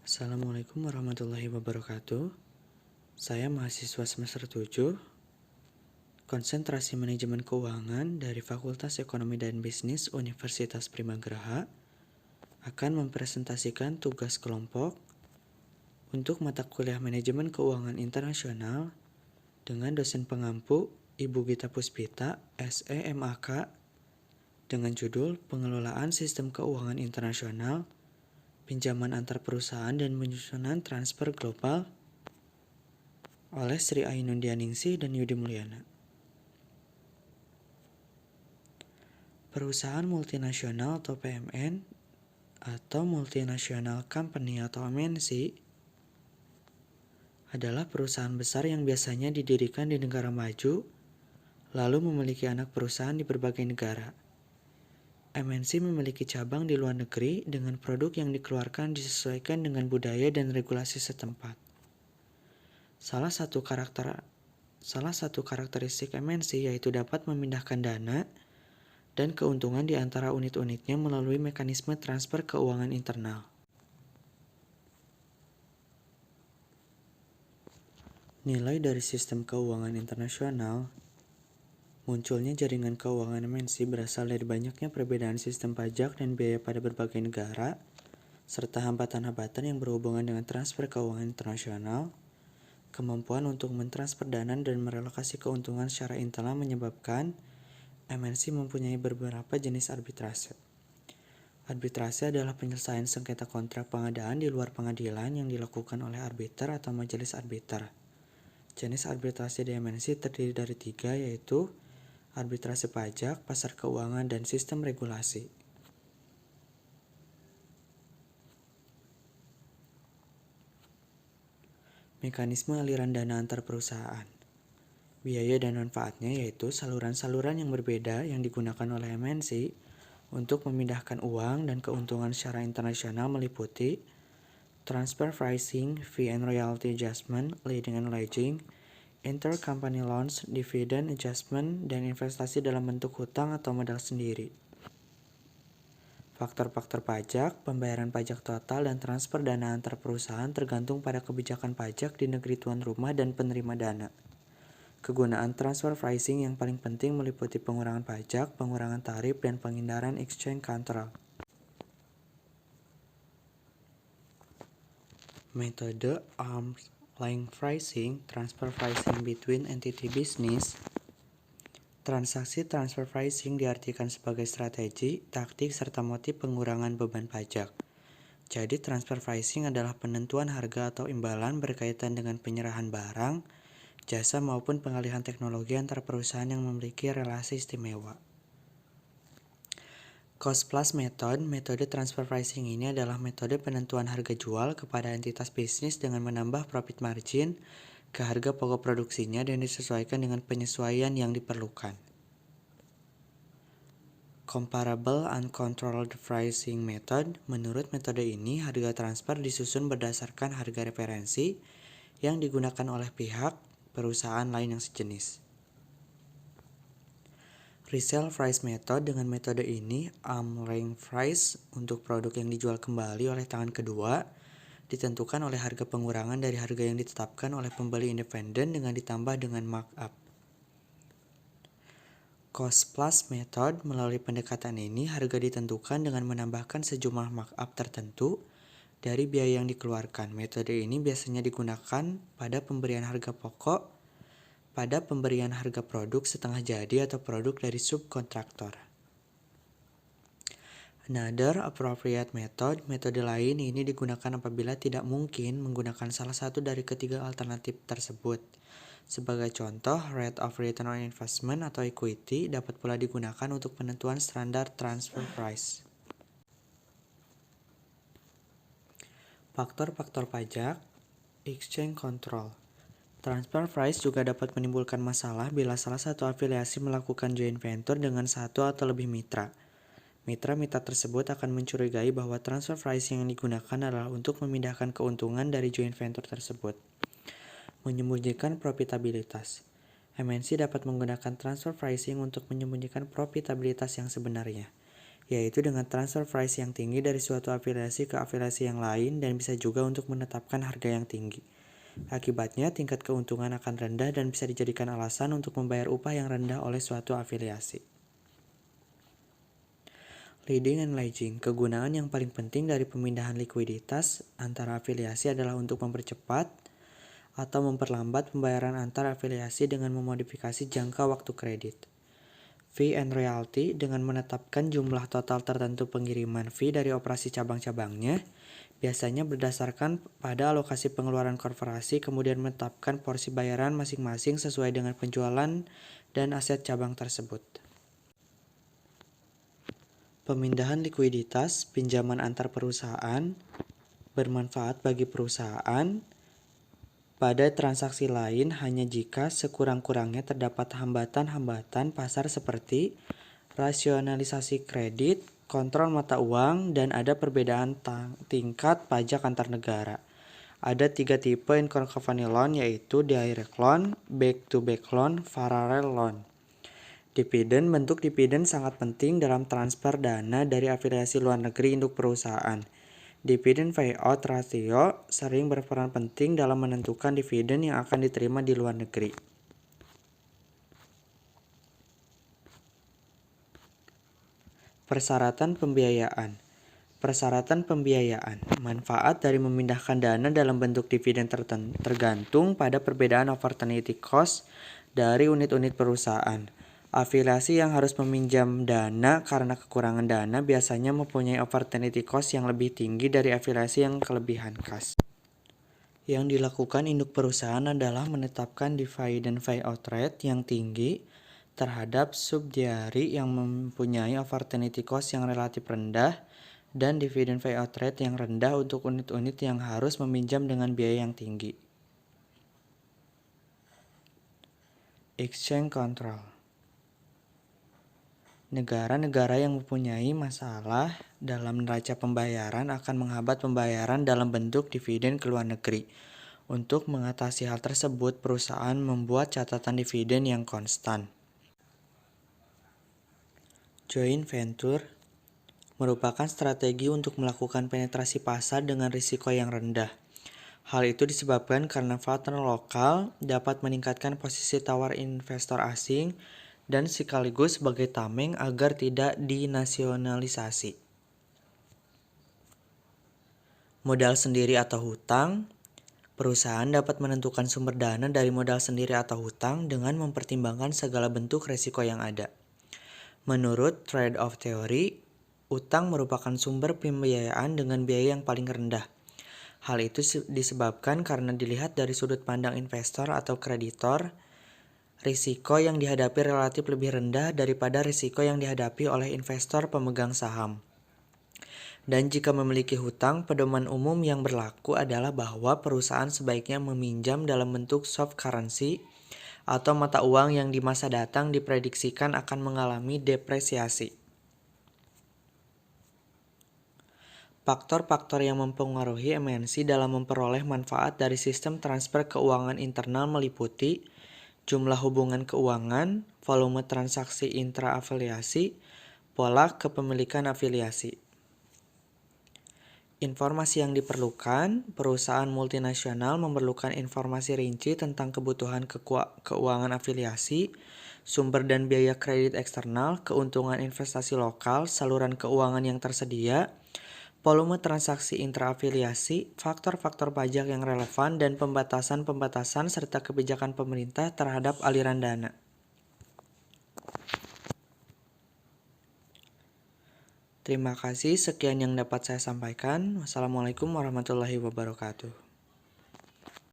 Assalamualaikum warahmatullahi wabarakatuh. Saya mahasiswa semester 7, Konsentrasi Manajemen Keuangan dari Fakultas Ekonomi dan Bisnis Universitas Primagraha akan mempresentasikan tugas kelompok untuk mata kuliah Manajemen Keuangan Internasional dengan dosen pengampu Ibu Gita Puspita, SE MAK, dengan judul Pengelolaan Sistem Keuangan Internasional, Pinjaman Antar Perusahaan dan Penyusunan Transfer Global oleh Sri Ainundianingsih dan Yudi Mulyana. Perusahaan multinasional atau PMN atau Multinational Company atau MNC adalah perusahaan besar yang biasanya didirikan di negara maju lalu memiliki anak perusahaan di berbagai negara. MNC memiliki cabang di luar negeri dengan produk yang dikeluarkan disesuaikan dengan budaya dan regulasi setempat. Salah satu karakteristik MNC yaitu dapat memindahkan dana dan keuntungan di antara unit-unitnya melalui mekanisme transfer keuangan internal. Nilai dari sistem keuangan internasional. Munculnya jaringan keuangan MNC berasal dari banyaknya perbedaan sistem pajak dan biaya pada berbagai negara, serta hambatan-hambatan yang berhubungan dengan transfer keuangan internasional. Kemampuan untuk mentransfer dana dan merelokasi keuntungan secara internal menyebabkan MNC mempunyai beberapa jenis arbitrase. Arbitrase adalah penyelesaian sengketa kontrak pengadaan di luar pengadilan yang dilakukan oleh arbiter atau majelis arbiter. Jenis arbitrase di MNC terdiri dari 3, yaitu arbitrase pajak, pasar keuangan, dan sistem regulasi. Mekanisme aliran dana antar perusahaan. Biaya dan manfaatnya yaitu saluran-saluran yang berbeda yang digunakan oleh MNC untuk memindahkan uang dan keuntungan secara internasional meliputi transfer pricing, fee and royalty adjustment, leading and lagging, intercompany loans, dividend adjustment, dan investasi dalam bentuk hutang atau modal sendiri. Faktor-faktor pajak, pembayaran pajak total, dan transfer dana antar perusahaan tergantung pada kebijakan pajak di negeri tuan rumah dan penerima dana. Kegunaan transfer pricing yang paling penting meliputi pengurangan pajak, pengurangan tarif, dan penghindaran exchange control. Metode arm's length pricing, transfer pricing between entity business. Transaksi transfer pricing diartikan sebagai strategi, taktik, serta motif pengurangan beban pajak. Jadi transfer pricing adalah penentuan harga atau imbalan berkaitan dengan penyerahan barang, jasa maupun pengalihan teknologi antar perusahaan yang memiliki relasi istimewa. Cost plus method, metode transfer pricing ini adalah metode penentuan harga jual kepada entitas bisnis dengan menambah profit margin ke harga pokok produksinya dan disesuaikan dengan penyesuaian yang diperlukan. Comparable uncontrolled pricing method, menurut metode ini harga transfer disusun berdasarkan harga referensi yang digunakan oleh pihak perusahaan lain yang sejenis. Resale price method, dengan metode ini arm's length price untuk produk yang dijual kembali oleh tangan kedua ditentukan oleh harga pengurangan dari harga yang ditetapkan oleh pembeli independen dengan ditambah dengan markup. Cost plus method, melalui pendekatan ini harga ditentukan dengan menambahkan sejumlah markup tertentu dari biaya yang dikeluarkan. Metode ini biasanya digunakan pada pemberian harga pokok, pada pemberian harga produk setengah jadi atau produk dari subkontraktor. Another appropriate method, metode lain ini digunakan apabila tidak mungkin menggunakan salah satu dari ketiga alternatif tersebut. Sebagai contoh, rate of return on investment atau equity dapat pula digunakan untuk penentuan standar transfer price. Faktor-faktor pajak, exchange control. Transfer price juga dapat menimbulkan masalah bila salah satu afiliasi melakukan joint venture dengan satu atau lebih mitra. Mitra-mitra tersebut akan mencurigai bahwa transfer pricing yang digunakan adalah untuk memindahkan keuntungan dari joint venture tersebut. Menyembunyikan profitabilitas. MNC dapat menggunakan transfer pricing untuk menyembunyikan profitabilitas yang sebenarnya. yaitu dengan transfer price yang tinggi dari suatu afiliasi ke afiliasi yang lain dan bisa juga untuk menetapkan harga yang tinggi. Akibatnya, tingkat keuntungan akan rendah dan bisa dijadikan alasan untuk membayar upah yang rendah oleh suatu afiliasi. Leading and lagging, kegunaan yang paling penting dari pemindahan likuiditas antara afiliasi adalah untuk mempercepat atau memperlambat pembayaran antar afiliasi dengan memodifikasi jangka waktu kredit. Fee and royalty dengan menetapkan jumlah total tertentu pengiriman fee dari operasi cabang-cabangnya, biasanya berdasarkan pada alokasi pengeluaran korporasi, kemudian menetapkan porsi bayaran masing-masing sesuai dengan penjualan dan aset cabang tersebut. Pemindahan likuiditas, pinjaman antar perusahaan, bermanfaat bagi perusahaan pada transaksi lain hanya jika sekurang-kurangnya terdapat hambatan-hambatan pasar seperti rasionalisasi kredit, kontrol mata uang, dan ada perbedaan tingkat pajak antar negara. Ada 3 tipe intercompany loan, yaitu direct loan, back-to-back loan, parallel loan. Dividen, bentuk dividen sangat penting dalam transfer dana dari afiliasi luar negeri induk perusahaan. Dividen payout ratio sering berperan penting dalam menentukan dividen yang akan diterima di luar negeri. Persyaratan pembiayaan. Persyaratan pembiayaan. Manfaat dari memindahkan dana dalam bentuk dividen tergantung pada perbedaan opportunity cost dari unit-unit perusahaan. Afiliasi yang harus meminjam dana karena kekurangan dana biasanya mempunyai opportunity cost yang lebih tinggi dari afiliasi yang kelebihan kas. Yang dilakukan induk perusahaan adalah menetapkan dividend payout rate yang tinggi terhadap subsidiari yang mempunyai opportunity cost yang relatif rendah dan dividend payout rate yang rendah untuk unit-unit yang harus meminjam dengan biaya yang tinggi. Exchange control. Negara-negara yang mempunyai masalah dalam neraca pembayaran akan menghambat pembayaran dalam bentuk dividen ke luar negeri. Untuk mengatasi hal tersebut, perusahaan membuat catatan dividen yang konstan. Joint venture merupakan strategi untuk melakukan penetrasi pasar dengan risiko yang rendah. Hal itu disebabkan karena partner lokal dapat meningkatkan posisi tawar investor asing dan sekaligus sebagai tameng agar tidak dinasionalisasi. Modal sendiri atau hutang. Perusahaan dapat menentukan sumber dana dari modal sendiri atau hutang dengan mempertimbangkan segala bentuk risiko yang ada. Menurut trade-off teori, utang merupakan sumber pembiayaan dengan biaya yang paling rendah. Hal itu disebabkan karena dilihat dari sudut pandang investor atau kreditor, risiko yang dihadapi relatif lebih rendah daripada risiko yang dihadapi oleh investor pemegang saham. Dan jika memiliki hutang, pedoman umum yang berlaku adalah bahwa perusahaan sebaiknya meminjam dalam bentuk soft currency atau mata uang yang di masa datang diprediksikan akan mengalami depresiasi. Faktor-faktor yang mempengaruhi MNC dalam memperoleh manfaat dari sistem transfer keuangan internal meliputi jumlah hubungan keuangan, volume transaksi intra-afiliasi, pola kepemilikan afiliasi. Informasi yang diperlukan, perusahaan multinasional memerlukan informasi rinci tentang kebutuhan keuangan afiliasi, sumber dan biaya kredit eksternal, keuntungan investasi lokal, saluran keuangan yang tersedia, volume transaksi intraafiliasi, faktor-faktor pajak yang relevan, dan pembatasan-pembatasan serta kebijakan pemerintah terhadap aliran dana. Terima kasih, sekian yang dapat saya sampaikan. Wassalamualaikum warahmatullahi wabarakatuh.